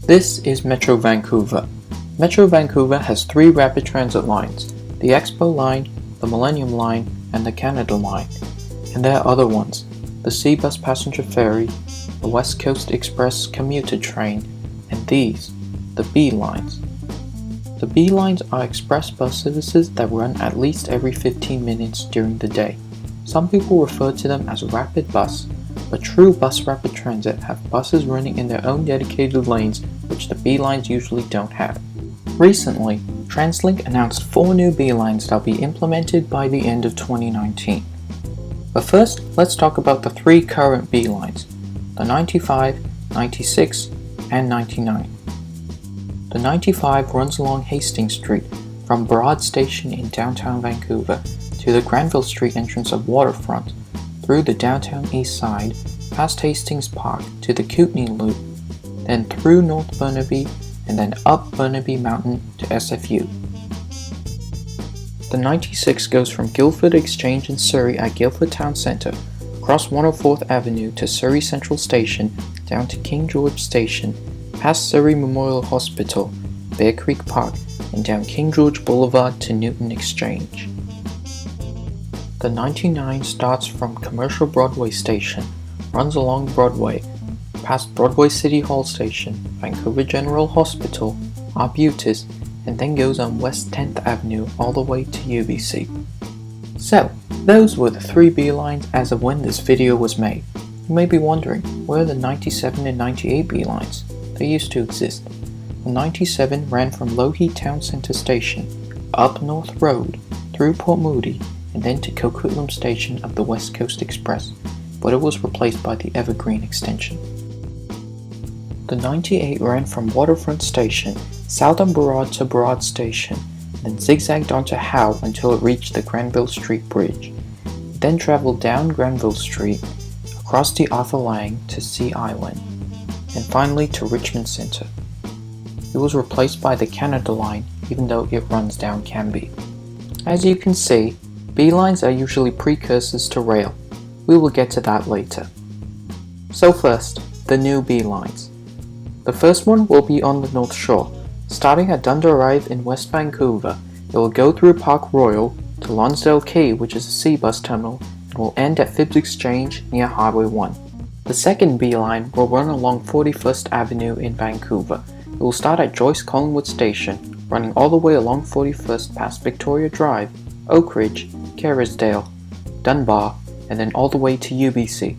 This is Metro Vancouver. Metro Vancouver has three rapid transit lines, the Expo Line, the Millennium Line, and the Canada Line. And there are other ones, the Seabus Passenger Ferry, the West Coast Express commuter train, and these, the B Lines. The B Lines are express bus services that run at least every 15 minutes during the day. Some people refer to them as rapid bus, but true bus rapid transit have buses running in their own dedicated lanes, which the B Lines usually don't have. Recently, TransLink announced 4 new B Lines that will be implemented by the end of 2019. But first, let's talk about the 3 current B Lines, the 95, 96, and 99. The 95 runs along Hastings Street from Broad Station in downtown Vancouver to the Granville Street entrance of Waterfront, through the downtown east side, past Hastings Park to the Kootenay Loop, then through North Burnaby, and then up Burnaby Mountain to SFU. The 96 goes from Guildford Exchange in Surrey at Guildford Town Centre, across 104th Avenue to Surrey Central Station, down to King George Station, past Surrey Memorial Hospital, Bear Creek Park, and down King George Boulevard to Newton Exchange. The 99 starts from Commercial Broadway Station, runs along Broadway, past Broadway City Hall Station, Vancouver General Hospital, Arbutus, and then goes on West 10th Avenue all the way to UBC. So, those were the 3 B Lines as of when this video was made. You may be wondering, where are the 97 and 98 B Lines? They used to exist. The 97 ran from Lougheed Town Centre Station, up North Road, through Port Moody, and then to Coquitlam Station of the West Coast Express, but it was replaced by the Evergreen Extension. The 98 ran from Waterfront Station, south on Burrard to Broad Station, then zigzagged onto Howe until it reached the Granville Street Bridge. It then travelled down Granville Street, across the Arthur Lang to Sea Island, and finally to Richmond Centre. It was replaced by the Canada Line, even though it runs down Cambie. As you can see, B Lines are usually precursors to rail. We will get to that later. So first, the new B Lines. The first one will be on the North Shore. Starting at Dunderive in West Vancouver, it will go through Park Royal to Lonsdale Quay, which is a Seabus terminal, and will end at Phibbs Exchange near Highway 1. The second B Line will run along 41st Avenue in Vancouver. It will start at Joyce Collingwood Station, running all the way along 41st past Victoria Drive, Oak Ridge, Kerrisdale, Dunbar, and then all the way to UBC.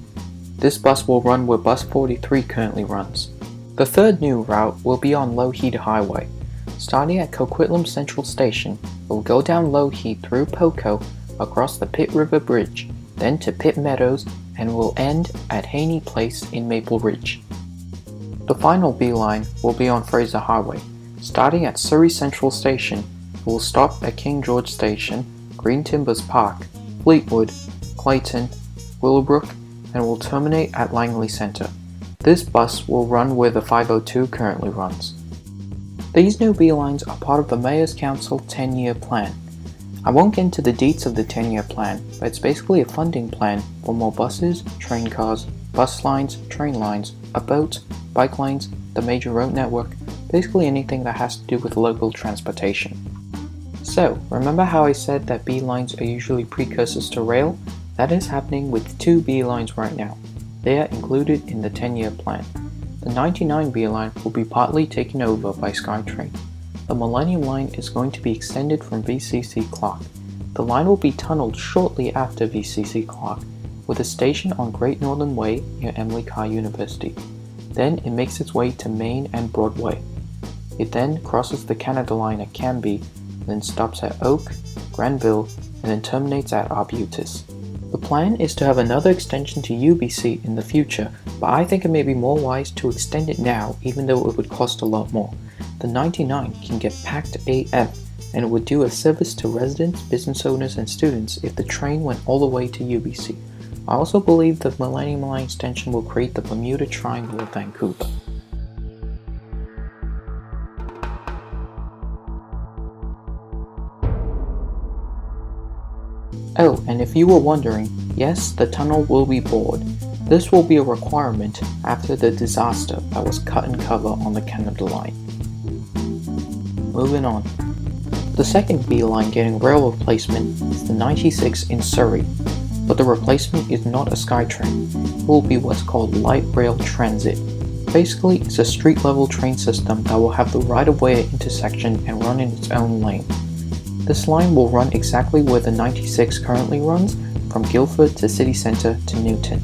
This bus will run where Bus 43 currently runs. The third new route will be on Lougheed Highway. Starting at Coquitlam Central Station, it will go down Lougheed through Poco, across the Pitt River Bridge, then to Pitt Meadows, and will end at Haney Place in Maple Ridge. The final B Line will be on Fraser Highway. Starting at Surrey Central Station, it will stop at King George Station, Green Timbers Park, Fleetwood, Clayton, Willowbrook, and will terminate at Langley Centre. This bus will run where the 502 currently runs. These new B Lines are part of the Mayor's Council 10-year plan. I won't get into the deets of the 10-year plan, but it's basically a funding plan for more buses, train cars, bus lines, train lines, a boat, bike lanes, the major road network, basically anything that has to do with local transportation. So, remember how I said that B Lines are usually precursors to rail? That is happening with 2 B Lines right now. They are included in the 10-year plan. The 99 B Line will be partly taken over by SkyTrain. The Millennium Line is going to be extended from VCC Clark. The line will be tunneled shortly after VCC Clark, with a station on Great Northern Way near Emily Carr University. Then it makes its way to Main and Broadway. It then crosses the Canada Line at Cambie, then stops at Oak, Granville, and then terminates at Arbutus. The plan is to have another extension to UBC in the future, but I think it may be more wise to extend it now, even though it would cost a lot more. The 99 can get packed AF, and it would do a service to residents, business owners, and students if the train went all the way to UBC. I also believe the Millennium Line extension will create the Bermuda Triangle of Vancouver. Oh, and if you were wondering, yes, the tunnel will be bored. This will be a requirement after the disaster that was cut and cover on the Canada line. Moving on. The second B line getting rail replacement is the 96 in Surrey, but the replacement is not a SkyTrain. It will be what's called light rail transit. Basically, it's a street-level train system that will have the right-of-way at intersection and run in its own lane. This line will run exactly where the 96 currently runs, from Guildford to city centre to Newton.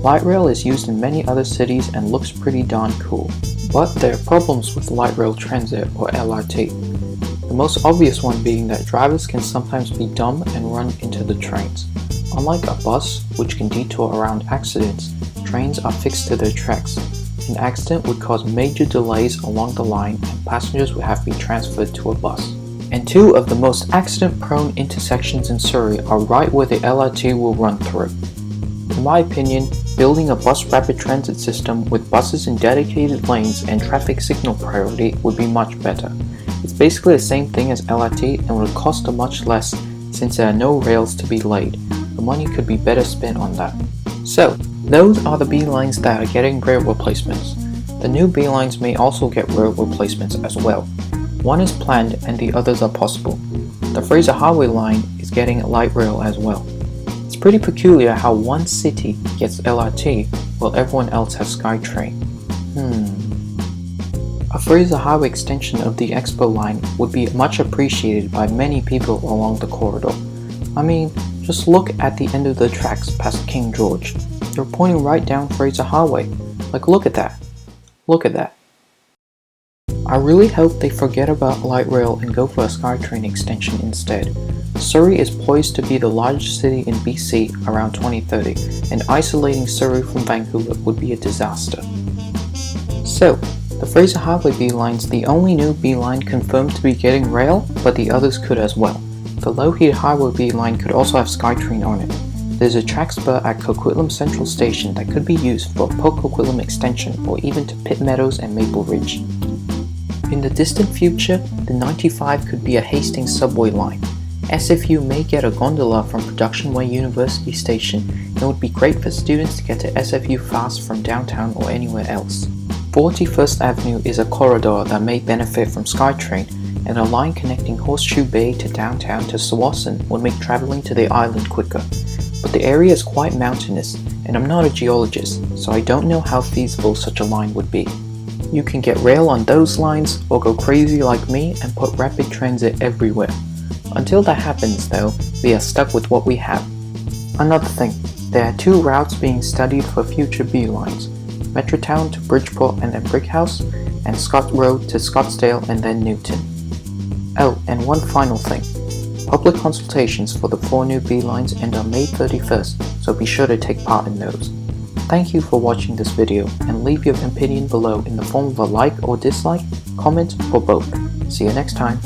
Light rail is used in many other cities and looks pretty darn cool. But there are problems with light rail transit, or LRT. The most obvious one being that drivers can sometimes be dumb and run into the trains. Unlike a bus, which can detour around accidents, trains are fixed to their tracks. An accident would cause major delays along the line and passengers would have to be transferred to a bus. And two of the most accident-prone intersections in Surrey are right where the LRT will run through. In my opinion, building a bus rapid transit system with buses in dedicated lanes and traffic signal priority would be much better. It's basically the same thing as LRT and would cost much less since there are no rails to be laid. The money could be better spent on that. So, those are the B lines that are getting rail replacements. The new B lines may also get rail replacements as well. One is planned and the others are possible. The Fraser Highway line is getting light rail as well. It's pretty peculiar how one city gets LRT while everyone else has SkyTrain. A Fraser Highway extension of the Expo line would be much appreciated by many people along the corridor. I mean, just look at the end of the tracks past King George. They're pointing right down Fraser Highway. Like, look at that. Look at that. I really hope they forget about light rail and go for a SkyTrain extension instead. Surrey is poised to be the largest city in BC around 2030, and isolating Surrey from Vancouver would be a disaster. So, the Fraser Highway B line's the only new B line confirmed to be getting rail, but the others could as well. The Lougheed Highway B line could also have SkyTrain on it. There's a track spur at Coquitlam Central Station that could be used for Port Coquitlam Extension or even to Pitt Meadows and Maple Ridge. In the distant future, the 95 could be a Hastings subway line. SFU may get a gondola from Production Way University Station, and it would be great for students to get to SFU fast from downtown or anywhere else. 41st Avenue is a corridor that may benefit from SkyTrain, and a line connecting Horseshoe Bay to downtown to Tsawwassen would make travelling to the island quicker. But the area is quite mountainous, and I'm not a geologist, so I don't know how feasible such a line would be. You can get rail on those lines, or go crazy like me and put rapid transit everywhere. Until that happens though, we are stuck with what we have. Another thing, there are two routes being studied for future B lines, Metrotown to Bridgeport and then Brickhouse, and Scott Road to Scottsdale and then Newton. Oh, and one final thing. Public consultations for the 4 new B lines end on May 31st, so be sure to take part in those. Thank you for watching this video, and leave your opinion below in the form of a like or dislike, comment, or both. See you next time.